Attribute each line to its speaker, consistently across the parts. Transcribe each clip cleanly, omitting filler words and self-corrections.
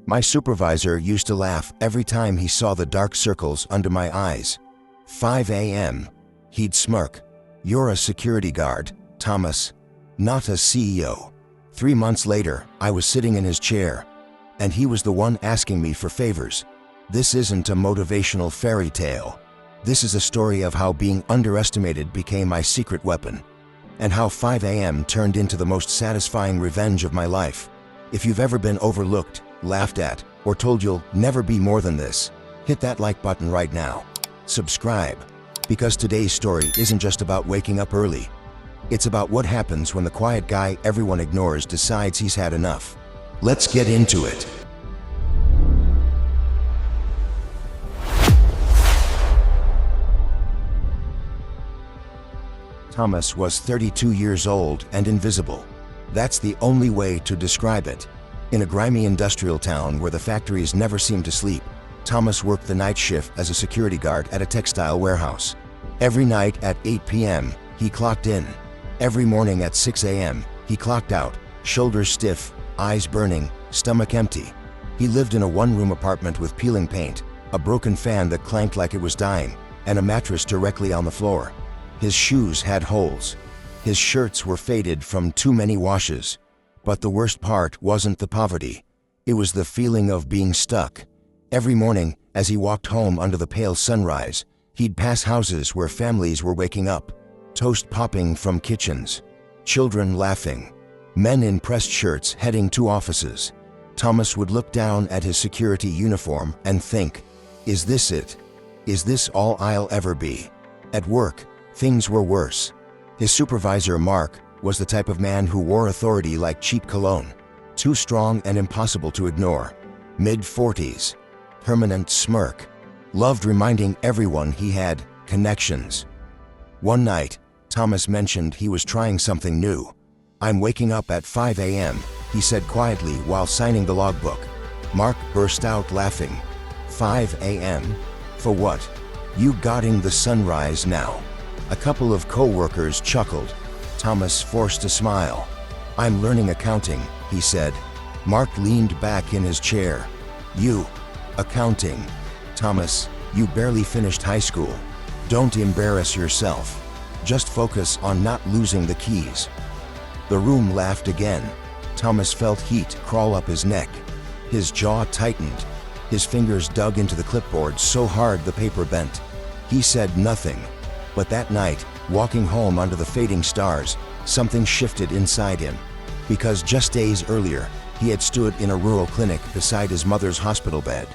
Speaker 1: My supervisor used to laugh every time he saw the dark circles under my eyes. 5 a.m. He'd smirk. "You're a security guard, Thomas, not a CEO." 3 months later, I was sitting in his chair, and he was the one asking me for favors. This isn't a motivational fairy tale. This is a story of how being underestimated became my secret weapon, and how 5 a.m. turned into the most satisfying revenge of my life. If you've ever been overlooked, laughed at, or told you'll never be more than this, hit that like button right now. Subscribe, because today's story isn't just about waking up early. It's about what happens when the quiet guy everyone ignores decides he's had enough. Let's get into it. Thomas was 32 years old and invisible. That's the only way to describe it. In a grimy industrial town where the factories never seemed to sleep, Thomas worked the night shift as a security guard at a textile warehouse. Every night at 8 p.m., he clocked in. Every morning at 6 a.m., he clocked out, shoulders stiff, eyes burning, stomach empty. He lived in a one-room apartment with peeling paint, a broken fan that clanked like it was dying, and a mattress directly on the floor. His shoes had holes. His shirts were faded from too many washes. But the worst part wasn't the poverty. It was the feeling of being stuck. Every morning, as he walked home under the pale sunrise, he'd pass houses where families were waking up, toast popping from kitchens, children laughing, men in pressed shirts heading to offices. Thomas would look down at his security uniform and think, "Is this it? Is this all I'll ever be?" At work, things were worse. His supervisor, Mark, was the type of man who wore authority like cheap cologne, too strong and impossible to ignore. Mid-40s, permanent smirk, loved reminding everyone he had connections. One night, Thomas mentioned he was trying something new. "I'm waking up at 5 a.m., he said quietly while signing the logbook. Mark burst out laughing. 5 a.m.? For what? You gotting the sunrise now?" A couple of co-workers chuckled. Thomas forced a smile. "I'm learning accounting," he said. Mark leaned back in his chair. "You? Accounting? Thomas, you barely finished high school. Don't embarrass yourself. Just focus on not losing the keys." The room laughed again. Thomas felt heat crawl up his neck. His jaw tightened. His fingers dug into the clipboard so hard the paper bent. He said nothing. But that night, walking home under the fading stars, something shifted inside him. Because just days earlier, he had stood in a rural clinic beside his mother's hospital bed.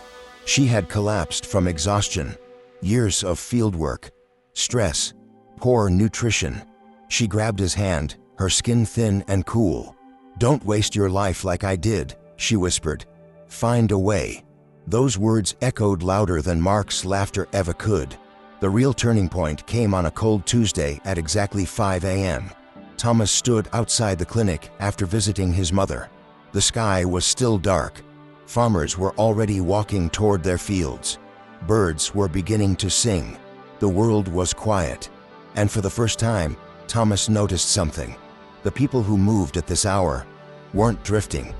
Speaker 1: She had collapsed from exhaustion, years of field work, stress, poor nutrition. She grabbed his hand, her skin thin and cool. "Don't waste your life like I did," she whispered. "Find a way." Those words echoed louder than Mark's laughter ever could. The real turning point came on a cold Tuesday at exactly 5 a.m. Thomas stood outside the clinic after visiting his mother. The sky was still dark. Farmers were already walking toward their fields. Birds were beginning to sing. The world was quiet. And for the first time, Thomas noticed something. The people who moved at this hour weren't drifting.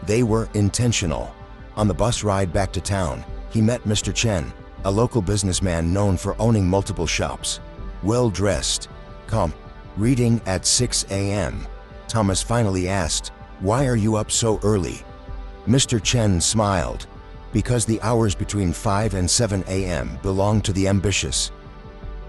Speaker 1: They were intentional. On the bus ride back to town, he met Mr. Chen, a local businessman known for owning multiple shops. Well-dressed, calm, reading at 6 a.m. Thomas finally asked, "Why are you up so early?" Mr. Chen smiled. "Because the hours between 5 and 7 a.m. belong to the ambitious."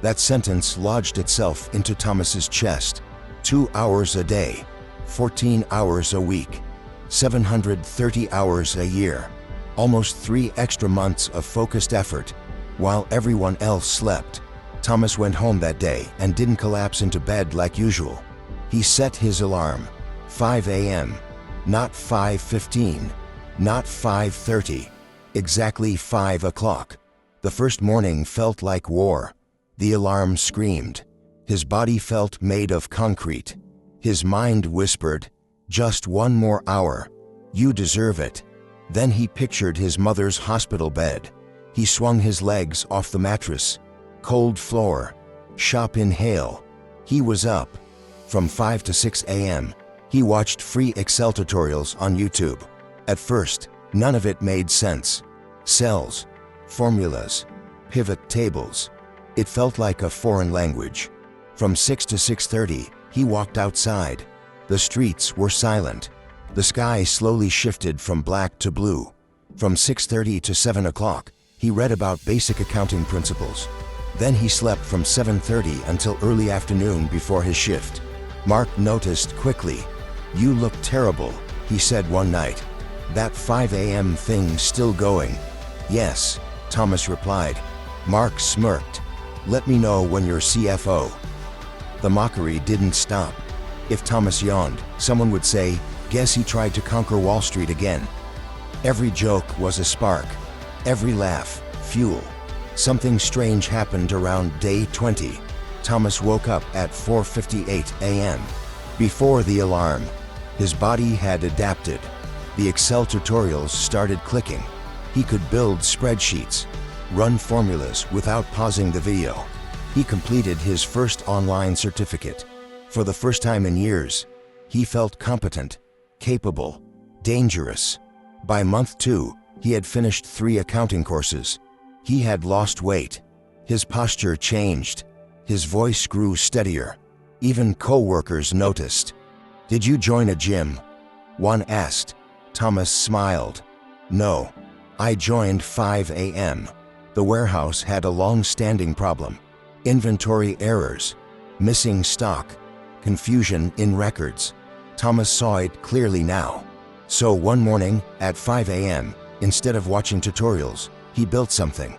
Speaker 1: That sentence lodged itself into Thomas's chest. 2 hours a day, 14 hours a week, 730 hours a year. Almost 3 extra months of focused effort, while everyone else slept. Thomas went home that day and didn't collapse into bed like usual. He set his alarm. 5 a.m. Not 5:15, not 5:30. Exactly 5 o'clock. The first morning felt like war. The alarm screamed. His body felt made of concrete. His mind whispered, "Just one more hour. You deserve it." Then he pictured his mother's hospital bed. He swung his legs off the mattress. Cold floor. Shop in hail. He was up. From 5 to 6 a.m., he watched free Excel tutorials on YouTube. At first, None of it made sense. Cells, formulas, pivot tables. It felt like a foreign language. From 6 to 6:30, he walked outside. The streets were silent. The sky slowly shifted from black to blue. From 6:30 to 7 o'clock, he read about basic accounting principles. Then he slept from 7:30 until early afternoon before his shift. Mark noticed quickly. "You look terrible," he said one night. "That 5 a.m. thing still going?" "Yes," Thomas replied. Mark smirked. "Let me know when you're CFO." The mockery didn't stop. If Thomas yawned, someone would say, "Guess he tried to conquer Wall Street again." Every joke was a spark. Every laugh, fuel. Something strange happened around day 20. Thomas woke up at 4:58 a.m. Before the alarm, his body had adapted. The Excel tutorials started clicking. He could build spreadsheets, run formulas without pausing the video. He completed his first online certificate. For the first time in years, he felt competent, capable, dangerous. By month 2, he had finished 3 accounting courses. He had lost weight. His posture changed. His voice grew steadier. Even co-workers noticed. "Did you join a gym?" one asked. Thomas smiled. "No. I joined 5 a.m. The warehouse had a long-standing problem. Inventory errors, missing stock, confusion in records." Thomas saw it clearly now. So one morning at 5 a.m., instead of watching tutorials, he built something.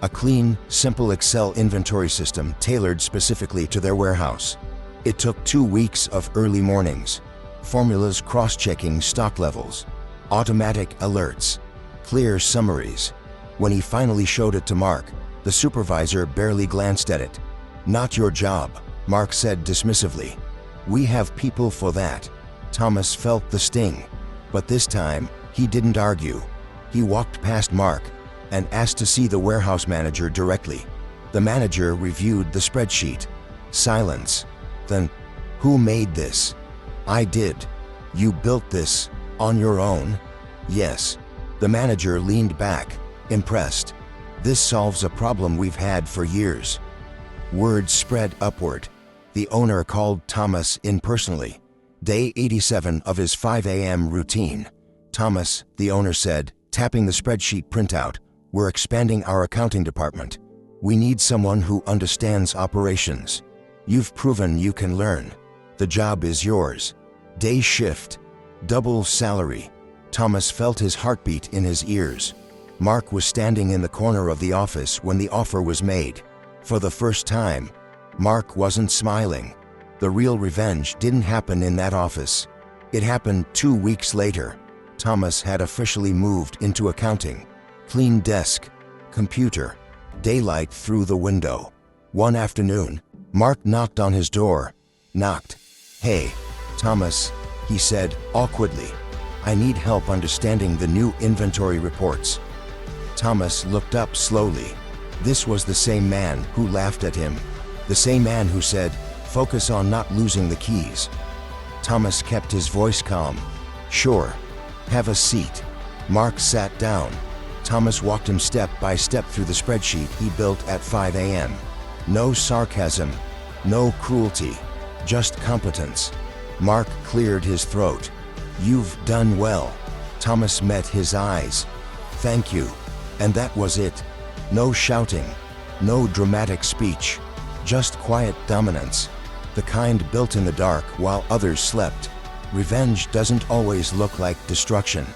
Speaker 1: A clean, simple Excel inventory system tailored specifically to their warehouse. It took 2 weeks of early mornings, formulas cross-checking stock levels, automatic alerts, clear summaries. When he finally showed it to Mark, the supervisor barely glanced at it. "Not your job," Mark said dismissively. "We have people for that." Thomas felt the sting. But this time, he didn't argue. He walked past Mark and asked to see the warehouse manager directly. The manager reviewed the spreadsheet. Silence. Then, "Who made this?" "I did." "You built this on your own?" "Yes." The manager leaned back, impressed. "This solves a problem we've had for years." Word spread upward. The owner called Thomas in personally. Day 87 of his 5 a.m. routine. "Thomas," the owner said, tapping the spreadsheet printout, "we're expanding our accounting department. We need someone who understands operations. You've proven you can learn. The job is yours. Day shift, double salary." Thomas felt his heartbeat in his ears. Mark was standing in the corner of the office when the offer was made. For the first time, Mark wasn't smiling. The real revenge didn't happen in that office. It happened 2 weeks later. Thomas had officially moved into accounting. Clean desk, computer, daylight through the window. One afternoon, Mark knocked on his door. Knocked. "Hey, Thomas," he said awkwardly. "I need help understanding the new inventory reports." Thomas looked up slowly. This was the same man who laughed at him. The same man who said, "Focus on not losing the keys." Thomas kept his voice calm. "Sure. Have a seat." Mark sat down. Thomas walked him step by step through the spreadsheet he built at 5 a.m. No sarcasm, no cruelty, just competence. Mark cleared his throat. "You've done well." Thomas met his eyes. "Thank you." And that was it. No shouting, no dramatic speech, just quiet dominance. The kind built in the dark while others slept. Revenge doesn't always look like destruction.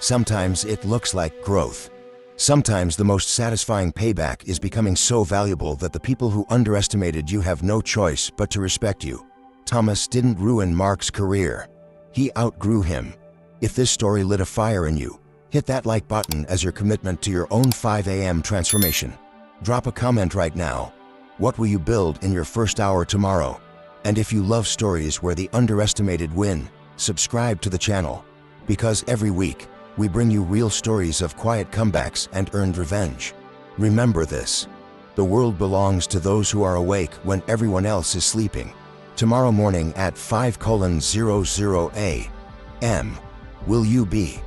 Speaker 1: Sometimes it looks like growth. Sometimes the most satisfying payback is becoming so valuable that the people who underestimated you have no choice but to respect you. Thomas didn't ruin Mark's career. He outgrew him. If this story lit a fire in you, hit that like button as your commitment to your own 5 a.m. transformation. Drop a comment right now. What will you build in your first hour tomorrow? And if you love stories where the underestimated win, subscribe to the channel. Because every week, we bring you real stories of quiet comebacks and earned revenge. Remember this. The world belongs to those who are awake when everyone else is sleeping. Tomorrow morning at 5:00 a.m. Will you be